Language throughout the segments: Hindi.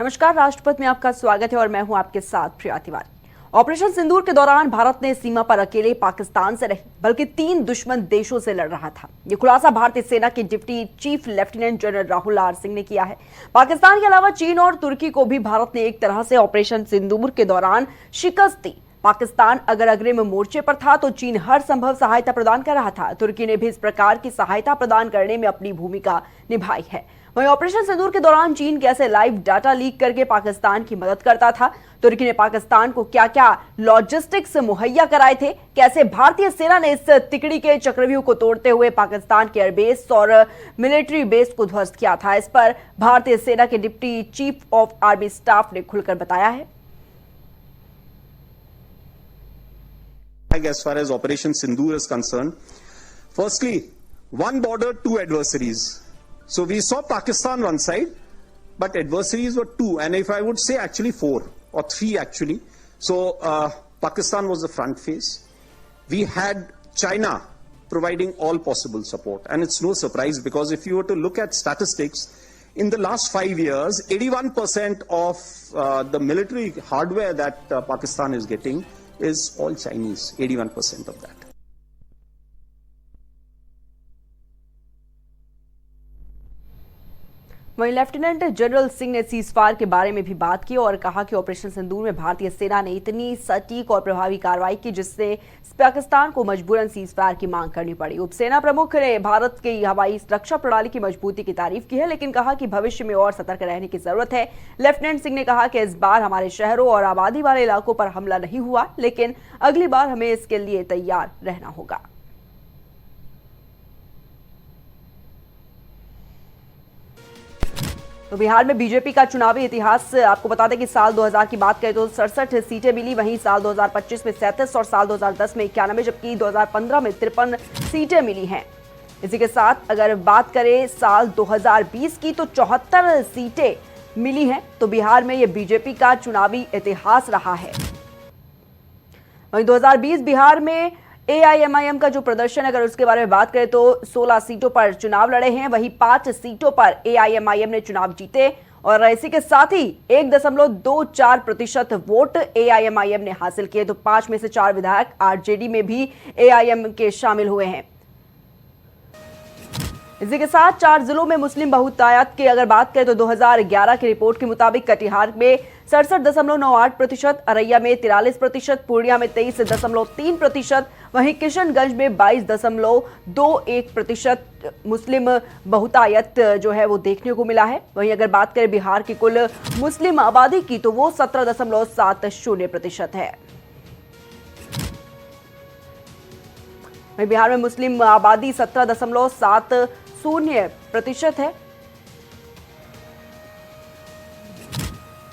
नमस्कार, राष्ट्रपति में आपका स्वागत है और मैं हूं आपके साथ प्रिया तिवारी। ऑपरेशन सिंदूर के दौरान भारत ने सीमा पर अकेले पाकिस्तान से नहीं बल्कि 3 दुश्मन देशों से लड़ रहा था। ये खुलासा भारतीय सेना के deputy chief lieutenant general Rahul R Singh ने किया है। पाकिस्तान के अलावा चीन और तुर्की को भी भारत ने एक तरह से ऑपरेशन सिंदूर के दौरान शिकस्त दी। पाकिस्तान अगर अग्रिम मोर्चे पर था तो चीन हर संभव सहायता प्रदान कर रहा था। तुर्की ने भी इस प्रकार की सहायता प्रदान करने में अपनी भूमिका निभाई है। वहीं ऑपरेशन सिंदूर के दौरान चीन कैसे लाइव डाटा लीक करके पाकिस्तान की मदद करता था, तुर्की ने पाकिस्तान को क्या क्या लॉजिस्टिक्स मुहैया कराए थे, कैसे भारतीय सेना ने इस तिकड़ी के चक्रव्यूह को तोड़ते हुए पाकिस्तान के एयरबेस और मिलिट्री बेस को ध्वस्त किया था, इस पर भारतीय सेना के deputy chief of army staff ने खुलकर बताया है। As far as Operation Sindoor is concerned, firstly, one border, 2 adversaries. So we saw Pakistan one side, but adversaries were 2, and if I would say actually 4 or 3 actually. So Pakistan was the front face. We had China providing all possible support, and it's no surprise because if you were to look at statistics, in the last 5 years, 81% of the military hardware that Pakistan is getting is all Chinese, 81% of that. वहीं लेफ्टिनेंट जनरल सिंह ने सीजफायर के बारे में भी बात की और कहा कि ऑपरेशन सिंदूर में भारतीय सेना ने इतनी सटीक और प्रभावी कार्रवाई की जिससे पाकिस्तान को मजबूरन सीजफायर की मांग करनी पड़ी। उपसेना प्रमुख ने भारत की हवाई रक्षा प्रणाली की मजबूती की तारीफ की है, लेकिन कहा कि भविष्य में और सतर्क रहने की जरूरत है। लेफ्टिनेंट सिंह ने कहा कि इस बार हमारे शहरों और आबादी वाले इलाकों पर हमला नहीं हुआ, लेकिन अगली बार हमें इसके लिए तैयार रहना होगा। तो बिहार में बीजेपी का चुनावी इतिहास आपको बता दें कि साल 2000 की बात करें तो 67 सीटें मिली, वहीं साल 2025 में 37 और साल 2010 में 91, जबकि 2015 में 53 सीटें मिली हैं। इसी के साथ अगर बात करें साल 2020 की तो 74 सीटें मिली हैं। तो बिहार में ये बीजेपी का चुनावी इतिहास रहा है। वहीं 2020 बिहार में एआईएमआईएम का जो प्रदर्शन, अगर उसके बारे में बात करें तो 16 सीटों पर चुनाव लड़े हैं, वहीं 5 सीटों पर एआईएमआईएम ने चुनाव जीते और इसी के साथ ही 1.24% वोट एआईएमआईएम ने हासिल किए। तो 5 में से 4 विधायक आरजेडी में भी एआईएम के शामिल हुए हैं। इसी के साथ 4 जिलों में मुस्लिम बहुतायत की अगर बात करें तो 2011 की रिपोर्ट के मुताबिक कटिहार में 67.98%, अररिया में 43%, पूर्णिया में 23.3%, वहीं किशनगंज में 22.21% मुस्लिम बहुतायत जो है वो देखने को मिला है। वहीं अगर बात करें बिहार की कुल मुस्लिम आबादी की तो वो 17.70% है। वहीं बिहार में मुस्लिम आबादी 17.70% है।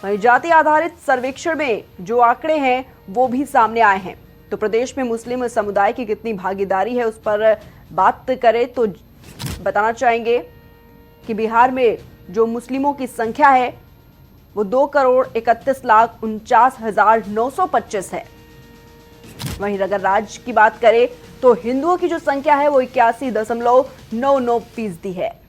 वहीं जाति आधारित सर्वेक्षण में जो आंकड़े हैं वो भी सामने आए हैं। तो प्रदेश में मुस्लिम समुदाय की कितनी भागीदारी है उस पर बात करें तो बताना चाहेंगे कि बिहार में जो मुस्लिमों की संख्या है वो 2,31,49,925 है। वहीं अगर राज्य की बात करें तो हिंदुओं की जो संख्या है वो 81.99% है।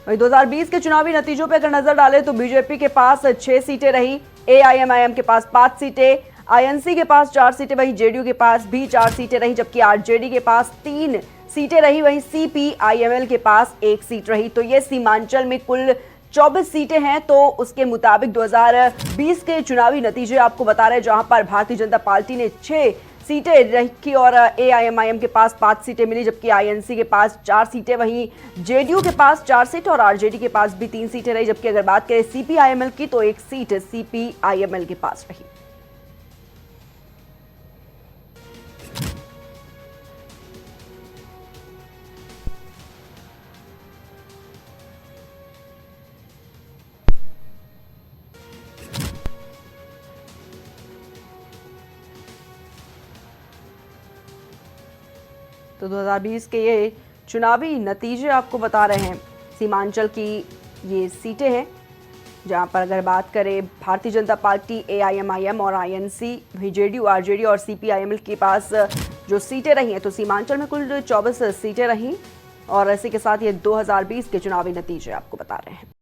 वहीं 2020 के चुनावी नतीजों पर अगर नजर डालें तो बीजेपी के पास 6 सीटें रही, एआईएमआईएम के पास 5 सीटें, आईएनसी के पास 4 सीटें, वहीं जेडीयू के पास भी 4 सीटें रही, जबकि आरजेडी के पास 3 सीटें रही, वहीं सीपीआईएमएल के पास 1 सीट रही। तो ये सीमांचल में कुल 24 सीटें हैं। तो उसके मुताबिक 2020 के चुनावी नतीजे आपको बता रहे हैं, जहां पर भारतीय जनता पार्टी ने 6 सीटें रखी और एआईएमआईएम के पास 5 सीटें मिली, जबकि आईएनसी के पास 4 सीटें, वहीं जेडीयू के पास 4 सीटें और आरजेडी के पास भी 3 सीटें रही, जबकि अगर बात करें सीपीआईएमएल की तो 1 सीट सीपीआईएमएल के पास रही। तो 2020 के ये चुनावी नतीजे आपको बता रहे हैं। सीमांचल की ये सीटें हैं जहां पर अगर बात करें भारतीय जनता पार्टी, एआईएमआईएम और आईएनसी, वहीं जेडीयू, आरजेडी और सीपीआईएमएल के पास जो सीटें रही हैं तो सीमांचल में कुल 24 सीटें रहीं और इसी के साथ ये 2020 के चुनावी नतीजे आपको बता रहे हैं।